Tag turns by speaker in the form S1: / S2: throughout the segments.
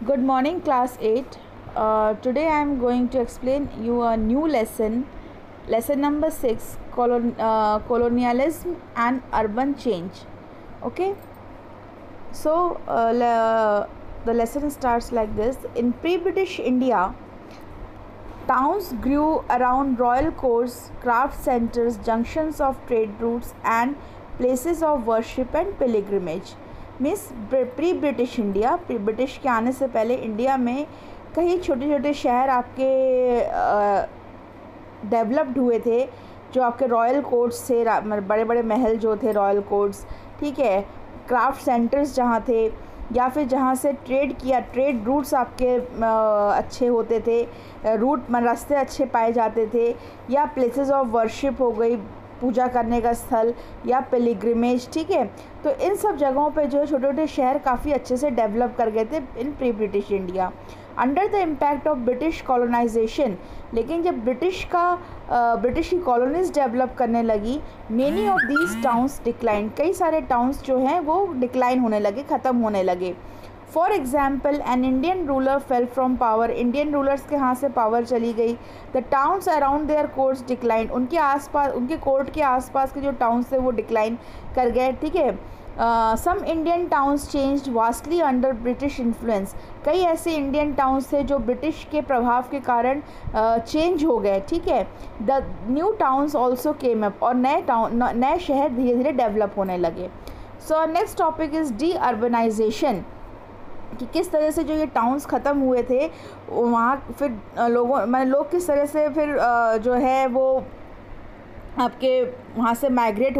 S1: Good morning, class 8. Today I am going to explain you a new lesson number 6, colonialism and urban change. Okay, so the lesson starts like this. In pre-British India, towns grew around royal courts, craft centers, junctions of trade routes, and places of worship and pilgrimage. Means pre British India, pre British के आने से पहले India में कई छोटे छोटे शहर आपके डेवलप्ड हुए थे, जो आपके रॉयल कोर्ट्स थे, बड़े बड़े महल जो थे रॉयल कोर्ट्स, ठीक है, क्राफ्ट सेंटर्स जहाँ थे, या फिर जहाँ से ट्रेड रूट्स आपके अच्छे होते थे, रास्ते अच्छे पाए जाते थे, या प्लेसेस ऑफ वर्शिप हो गई, पूजा करने का स्थल, या पिलग्रिमेज, ठीक है। तो इन सब जगहों पे जो छोटे छोटे शहर काफ़ी अच्छे से डेवलप कर गए थे in pre British India under the impact of British colonisation. लेकिन जब ब्रिटिश की कॉलोनीज डेवलप करने लगी, many of these towns decline, कई सारे टाउन्स जो हैं वो डिक्लाइन होने लगे, ख़त्म होने लगे। For example, an Indian ruler fell from power, Indian rulers के हाथ से पावर चली गई। The towns around their courts decline, उनके आसपास, उनके कोर्ट के आसपास के जो टाउन्स थे वो डिक्लाइन कर गए, ठीक है। Some Indian towns changed vastly under British influence, कई ऐसे इंडियन टाउन्स थे जो ब्रिटिश के प्रभाव के कारण चेंज हो गए, ठीक है। The new towns also came up, और नए शहर धीरे धीरे डेवलप होने लगे। So next topic is de urbanisation, कि किस तरह से जो ये टाउन्स ख़त्म हुए थे वहाँ फिर लोग किस तरह से फिर जो है वो आपके वहाँ से माइग्रेट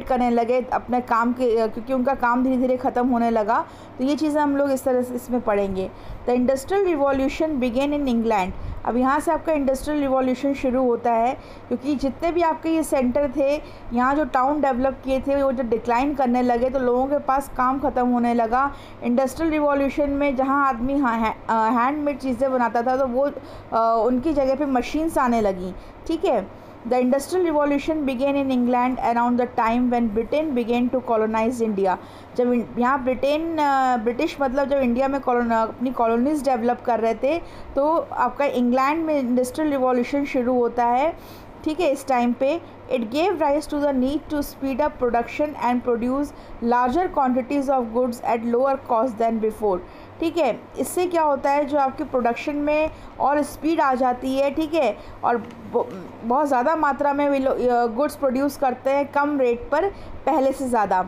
S1: करने लगे अपने काम के, क्योंकि उनका काम धीरे धीरे ख़त्म होने लगा। तो ये चीज़ें हम लोग इस तरह से इसमें पढ़ेंगे। The industrial revolution began in England, अब यहाँ से आपका इंडस्ट्रियल रिवॉल्यूशन शुरू होता है, क्योंकि जितने भी आपके ये सेंटर थे, यहाँ जो टाउन डेवलप किए थे वो जो डिक्लाइन करने लगे, तो लोगों के पास काम ख़त्म होने लगा। इंडस्ट्रियल रिवॉल्यूशन में जहाँ आदमी हैंडमेड चीज़ें बनाता था, तो वो उनकी जगह पे मशीन्स आने लगी, ठीक है। The Industrial Revolution began in England around the time when Britain began to colonize India. जब यहाँ ब्रिटिश मतलब जब इंडिया में अपनी कॉलोनीज डेवलप कर रहे थे, तो आपका इंग्लैंड में इंडस्ट्रियल रिवॉल्यूशन शुरू होता है, ठीक है। इस टाइम पे it gave rise to the need to speed up production and produce larger quantities of goods at lower cost than before, ठीक है। इससे क्या होता है, जो आपकी प्रोडक्शन में और स्पीड आ जाती है, ठीक है, और बहुत ज़्यादा मात्रा में गुड्स प्रोड्यूस करते हैं कम रेट पर पहले से ज़्यादा।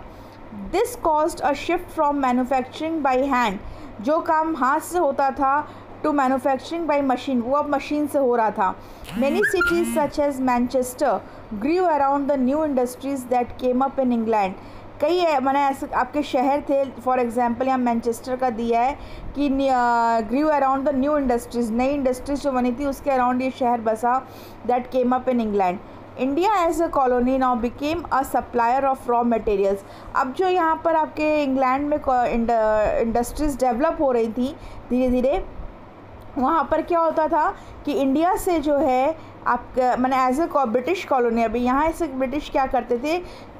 S1: This cost a shift from manufacturing by hand, जो काम हाथ से होता था, टू मैन्युफैक्चरिंग बाय मशीन, वो अब मशीन से हो रहा था। Many cities such as Manchester grew around the new industries that came up in England, कई मैंने ऐसे आपके शहर थे, फॉर एग्जांपल यहाँ मैनचेस्टर का दिया है कि grew around the new industries, नई इंडस्ट्रीज जो बनी थी उसके अराउंड ये शहर बसा, that came up in England. India as a colony now became a supplier of raw materials, अब जो यहाँ पर आपके इंग्लैंड में इंडस्ट्रीज़ डेवलप हो रही थी धीरे धीरे, वहाँ पर क्या होता था कि इंडिया से जो है आपका मैंने एज ए ब्रिटिश कॉलोनी, अभी यहाँ से ब्रिटिश क्या करते थे,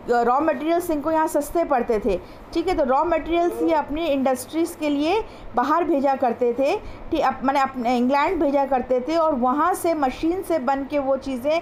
S1: रॉ मटेरियल्स इनको यहाँ सस्ते पड़ते थे, ठीक है। तो रॉ मटेरियल्स ये अपनी इंडस्ट्रीज़ के लिए बाहर भेजा करते थे, ठीक, मैंने अपने इंग्लैंड भेजा करते थे, और वहाँ से मशीन से बन के वो चीज़ें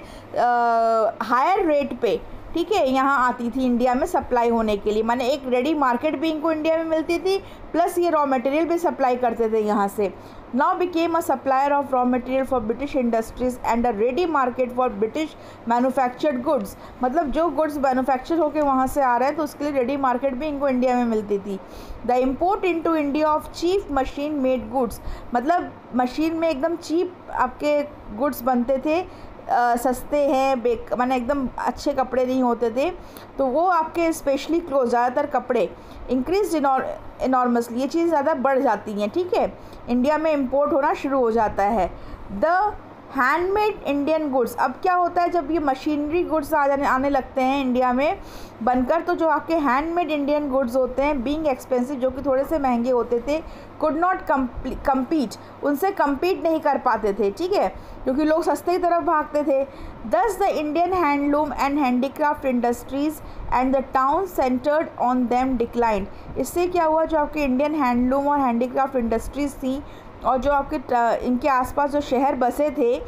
S1: हायर रेट पे, ठीक है, यहाँ आती थी इंडिया में सप्लाई होने के लिए। माने एक रेडी मार्केट भी इनको इंडिया में मिलती थी, प्लस ये रॉ मटेरियल भी सप्लाई करते थे यहाँ से। Now became a supplier of raw material for British industries and a ready market for British manufactured goods, मतलब जो गुड्स मैन्युफैक्चर होकर वहाँ से आ रहे हैं तो उसके लिए रेडी मार्केट भी इनको इंडिया में मिलती थी। The import into India of cheap machine made goods, मतलब मशीन में एकदम चीप आपके गुड्स बनते थे, सस्ते हैं, माने एकदम अच्छे कपड़े नहीं होते थे, तो वो आपके स्पेशली क्लोथ, ज़्यादातर कपड़े इंक्रीज इनॉर्मसली, ये चीज़ ज़्यादा बढ़ जाती हैं, ठीक है, इंडिया में इंपोर्ट होना शुरू हो जाता है। द हैंडमेड इंडियन गुड्स, अब क्या होता है जब ये मशीनरी गुड्स आने लगते हैं इंडिया में बनकर, तो जो आपके हैंडमेड इंडियन गुड्स होते हैं बीइंग एक्सपेंसिव, जो कि थोड़े से महंगे होते थे, कुड नॉट कम्पीट, उनसे कम्पीट नहीं कर पाते थे, ठीक है, क्योंकि लोग सस्ते की तरफ भागते थे। दस the Indian handloom and handicraft industries and the town centred on them decline, इससे क्या हुआ, जो आपके इंडियन हैंडलूम और हैंडीक्राफ्ट इंडस्ट्रीज़ थी और जो आपके इनके आसपास जो शहर बसे थे,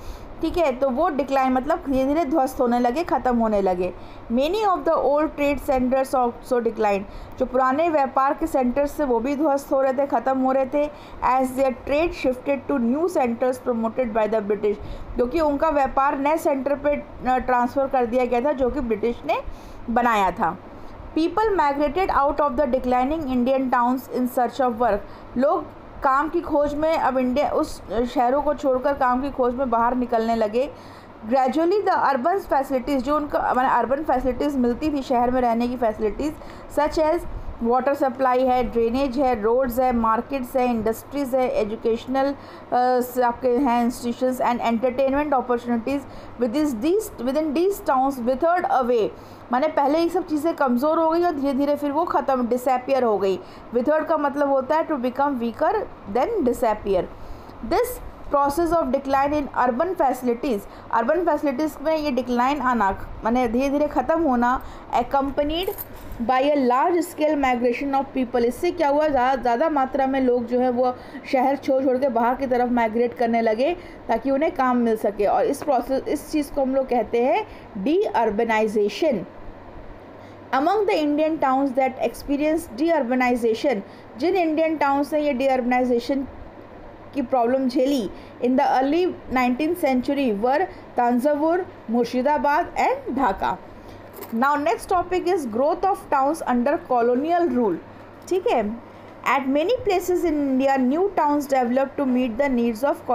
S1: ठीक है, तो वो डिक्लाइन मतलब धीरे धीरे ध्वस्त होने लगे, ख़त्म होने लगे। Many of the old trade centres also decline, जो पुराने व्यापार के सेंटर्स थे वो भी ध्वस्त हो रहे थे, ख़त्म हो रहे थे। As their trade shifted to new centres promoted by the British, क्योंकि उनका व्यापार नए सेंटर पे ट्रांसफ़र कर दिया गया था जो कि ब्रिटिश ने बनाया था। People migrated out of the declining Indian towns in search of work, लोग काम की खोज में अब इंडिया उस शहरों को छोड़कर काम की खोज में बाहर निकलने लगे। ग्रेजुअली द अर्बन फैसिलिटीज़, जो उनका मैंने अर्बन फैसिलिटीज़ मिलती थी शहर में रहने की facilities, such as water supply है, ड्रेनेज है, रोड्स है, मार्केट्स है, इंडस्ट्रीज़ है, एजुकेशनल आपके हैं institutions and entertainment opportunities within these towns withered away, माने पहले ये सब चीज़ें कमज़ोर हो गई और धीरे धीरे फिर वो ख़त्म डिसअपियर हो गई। विथर्ड का मतलब होता है to become weaker then disappear. This process of decline in urban facilities में ये डिक्लाइन आना माने धीरे धीरे ख़त्म होना, accompanied by a large scale migration of people, इससे क्या हुआ, ज़्यादा मात्रा में लोग जो है वो शहर छोड़ के बाहर की तरफ माइग्रेट करने लगे ताकि उन्हें काम मिल सके, और इस चीज़ को हम लोग कहते हैं deurbanization. Among the Indian towns that experience deurbanization, जिन इंडियन टाउन्स ने ये डी अर्बनाइजेशन की प्रॉब्लम झेली in the early 19th century were Thanjavur, Murshidabad and Dhaka. Now next topic is growth of towns under colonial rule, ठीक है। At many places in India new towns develop to meet the needs of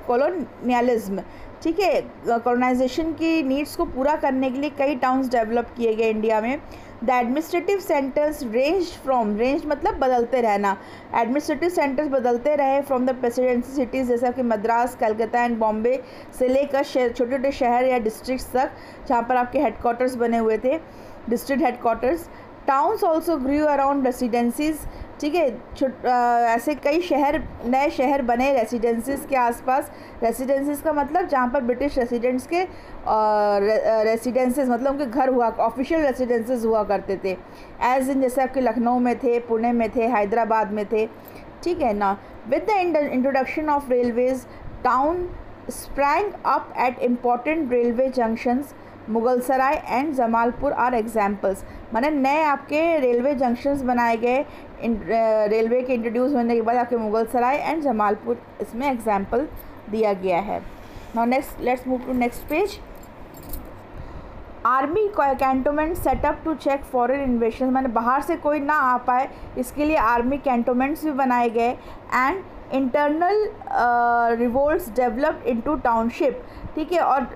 S1: colonialism, ठीक है, colonisation की needs को पूरा करने के लिए कई टाउन्स डेवलप किए गए इंडिया में। द एडमिनिस्ट्रेटिव सेंटर्स रेंज मतलब बदलते रहना, एडमिनिस्ट्रेटिव सेंटर्स बदलते रहे फ्रॉम द प्रेसिडेंसी सिटीज़, जैसा कि मद्रास, कलकत्ता एंड बॉम्बे से लेकर छोटे छोटे शहर या डिस्ट्रिक्ट्स तक जहाँ पर आपके हेडक्वार्टर्स बने हुए थे, डिस्ट्रिक्ट हेडक्वार्टर्स। टाउन्स ऑल्सो ग्रू अराउंड रेसिडेंसीज, ठीक है, ऐसे कई नए शहर बने रेसिडेंसीज के आसपास। रेसिडेंसीज का मतलब जहाँ पर ब्रिटिश रेसिडेंट्स के रेसिडेंसीज मतलब उनके घर हुआ, ऑफिशियल रेसिडेंसीज हुआ करते थे, एज इन जैसे आपके लखनऊ में थे, पुणे में थे, हैदराबाद में थे, ठीक है ना। With the introduction of railways town sprang up at important railway junctions, Mughalsarai and Jamalpur are examples, माने नए आपके रेलवे जंक्शंस बनाए गए रेलवे के इंट्रोड्यूस होने के बाद, आपके मुगलसराय एंड जमालपुर इसमें एग्जाम्पल दिया गया है। Now next let's move to next page. Army cantonment set up to check foreign invasion, माने बाहर से कोई ना आ पाए इसके लिए आर्मी कैंटोनमेंट्स भी बनाए गए। And internal revolts developed into township, ठीक है, और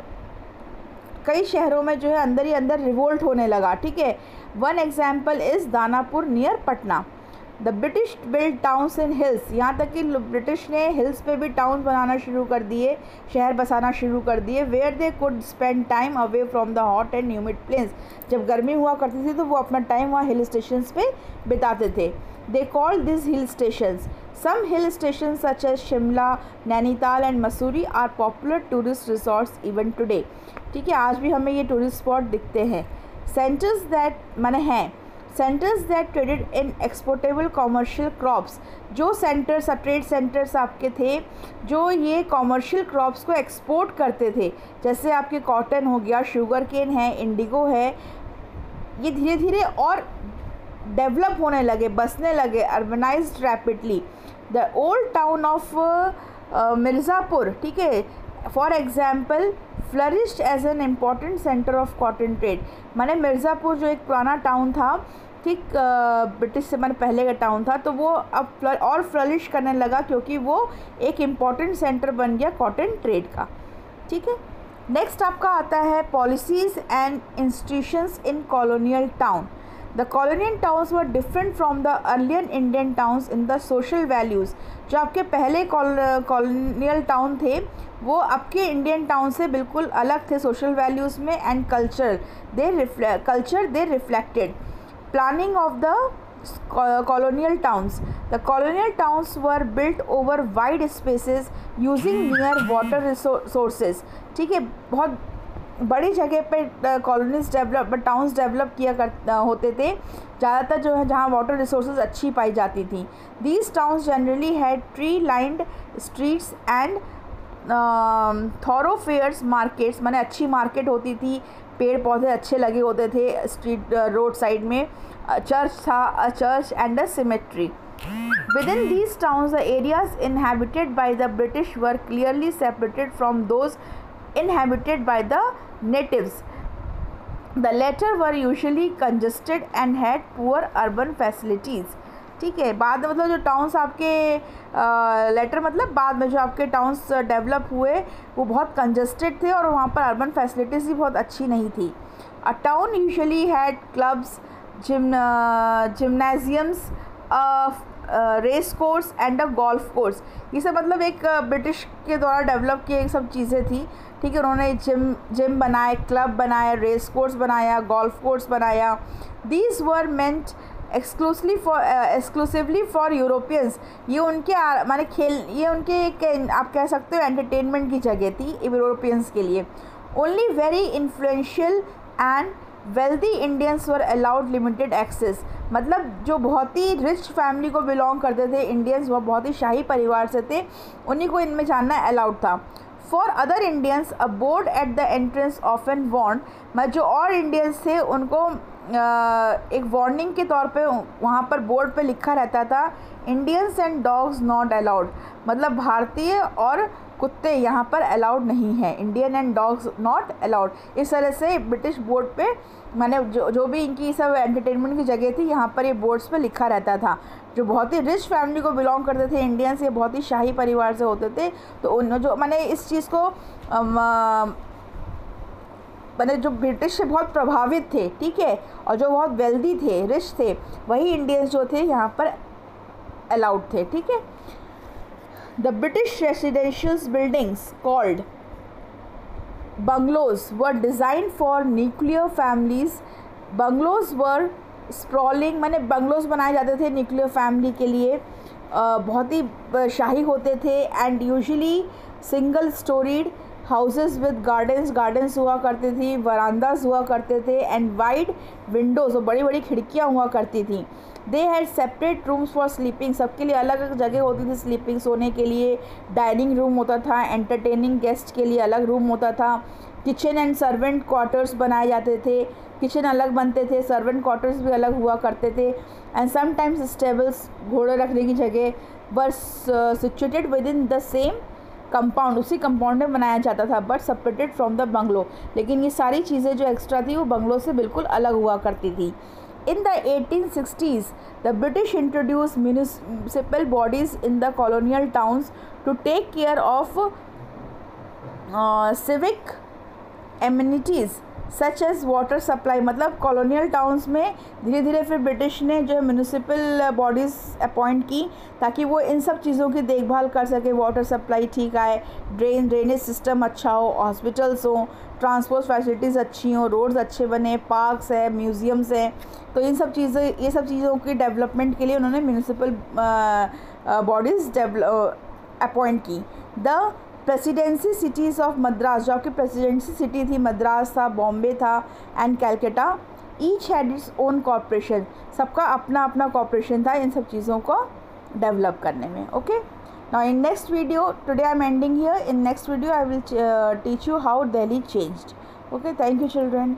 S1: कई शहरों में जो है अंदर ही अंदर रिवोल्ट होने लगा, ठीक है। One example is Danapur near Patna. The British build towns in hills, यहाँ तक कि ब्रिटिश ने हिल्स पे भी टाउन बनाना शुरू कर दिए, शहर बसाना शुरू कर दिए। Where they could spend time away from the hot and humid plains, जब गर्मी हुआ करती थी तो वो अपना टाइम वहाँ हिल स्टेशंस पे बिताते थे। They called this hill stations. Some hill stations such as Shimla, Nainital and Mussoorie are popular tourist resorts even today, ठीक है, आज भी हमें ये टूरिस्ट स्पॉट दिखते हैं। Centres that traded in exportable commercial crops, जो ट्रेड सेंटर्स आपके थे जो ये कॉमर्शियल क्रॉप्स को एक्सपोर्ट करते थे, जैसे आपके कॉटन हो गया, शुगर केन है, इंडिगो है, ये धीरे धीरे और डेवलप होने लगे, बसने लगे, urbanized rapidly. The old town of Mirzapur, ठीक है, for example flourished as an important centre of cotton trade, माने मिर्ज़ापुर जो एक पुराना टाउन था, ठीक, ब्रिटिश से मैंने पहले का टाउन था, तो वो अब और फ्लरिश करने लगा क्योंकि वो एक इम्पॉर्टेंट सेंटर बन गया कॉटन ट्रेड का, ठीक है। नेक्स्ट आपका आता है policies and institutions in colonial town. The colonial towns were different from the earlier Indian towns in the social values. जो आपके पहले कॉलोनियल टाउन थे वो आपके इंडियन टाउन से बिल्कुल अलग थे सोशल वैल्यूज़ में, and culture they reflected. Planning of the colonial towns. The colonial towns were built over wide spaces using near water sources. ठीक है, बहुत बड़ी जगह पे कॉलोनीज टाउन्स डेवलप किया होते थे ज़्यादातर जो है जहाँ वाटर रिसोर्सेज अच्छी पाई जाती थी। These towns generally had tree lined streets and thoroughfares markets, माने अच्छी मार्केट होती थी, पेड़ पौधे अच्छे लगे होते थे स्ट्रीट रोड साइड में, चर्च था, अ church and a symmetry. Within these towns, the areas inhabited by the British were clearly separated from those inhabited by the natives. The latter were usually congested and had poor urban facilities. ठीक है, बाद में मतलब जो towns आपके letter मतलब बाद में जो आपके टाउन्स डेवलप हुए वो बहुत कंजस्टेड थे और वहाँ पर अर्बन फैसिलिटीज़ भी बहुत अच्छी नहीं थी। A town usually had clubs, gymnasiums, race course and a golf course. ये सब मतलब एक ब्रिटिश के द्वारा डेवलप की सब चीज़ें थी। ठीक है, उन्होंने जिम बनाए, क्लब बनाए, रेस कोर्स बनाया, गोल्फ कोर्स बनाया। These were meant exclusively for Europeans. ये उनके माने ये उनके एक आप कह सकते हो एंटरटेनमेंट की जगह थी यूरोपियंस के लिए। Only very influential and wealthy Indians were allowed limited access. मतलब जो बहुत ही रिच फैमिली को बिलोंग करते थे इंडियंस, वो बहुत ही शाही परिवार से थे, उन्हीं को इनमें जाना अलाउड था। For other Indians a board at the entrance often warn, मतलब जो और इंडियंस थे उनको एक वार्निंग के तौर पे वहाँ पर बोर्ड पे लिखा रहता था, Indians and dogs not allowed, मतलब भारतीय और कुत्ते यहाँ पर अलाउड नहीं है, Indian and dogs not allowed. इस तरह से ब्रिटिश बोर्ड पे माने जो भी इनकी सब एंटरटेनमेंट की जगह थी यहाँ पर ये बोर्ड्स पे लिखा रहता था। जो बहुत ही रिच फैमिली को बिलोंग करते थे इंडियंस, ये बहुत ही शाही परिवार से होते थे, तो उन जो मैंने इस चीज़ को मैंने जो ब्रिटिश से बहुत प्रभावित थे, ठीक है, और जो बहुत वेल्दी थे, रिच थे, वही इंडियंस जो थे यहाँ पर अलाउड थे। ठीक है, the British residential buildings called bungalows were design for nuclear families. Bungalows were sprawling, माने बंगलोज बनाए जाते थे न्यूक्लियर फैमिली के लिए, बहुत ही शाही होते थे, and usually single storeyed houses with gardens हुआ करती थी, वरांदास हुआ करते थे, एंड वाइड विंडोज़, और बड़ी बड़ी खिड़कियाँ हुआ करती थी। They had separate rooms for sleeping, सबके लिए अलग अलग जगह होती थी स्लीपिंग, सोने के लिए। डाइनिंग रूम होता था, एंटरटेनिंग गेस्ट के लिए अलग रूम होता था। किचन एंड सर्वेंट क्वार्टर्स बनाए जाते थे, किचन अलग बनते थे, सर्वेंट क्वार्टर्स भी अलग हुआ करते थे। एंड समटाइम्स स्टेबल्स, घोड़े रखने की जगह, were situated within the same compound, उसी कंपाउंड में बनाया जाता था, but separated from the bungalow. लेकिन ये सारी चीज़ें जो एक्स्ट्रा थी वो बंगलो से बिल्कुल अलग हुआ करती थी। In the 1860s, the British introduced municipal bodies in the colonial towns to take care of civic amenities such as water supply. मतलब कॉलोनियल टाउन्स में धीरे धीरे फिर ब्रिटिश ने जो है म्यूनिसिपल बॉडीज़ अपॉइंट की ताकि वो इन सब चीज़ों की देखभाल कर सके, वाटर सप्लाई ठीक आए, ड्रेनेज सिस्टम अच्छा हो, हॉस्पिटल्स हो, ट्रांसपोर्ट फैसिलिटीज़ अच्छी हों, रोड्स अच्छे बने, पार्क्स है, म्यूज़ियम्स हैं। तो ये सब चीज़ों की डेवलपमेंट के लिए उन्होंने म्यूनिसिपल बॉडीज़ अपॉइंट की। The presidency cities of Madras, जो आपकी प्रेसिडेंसी सिटी थी, मद्रास था, बॉम्बे था, and Calcutta, each had its own corporation, सबका अपना अपना कॉर्पोरेशन था इन सब चीज़ों को डेवलप करने में। Okay, now in next video, today I am ending here, in next video I will teach you how Delhi changed. Okay, thank you children.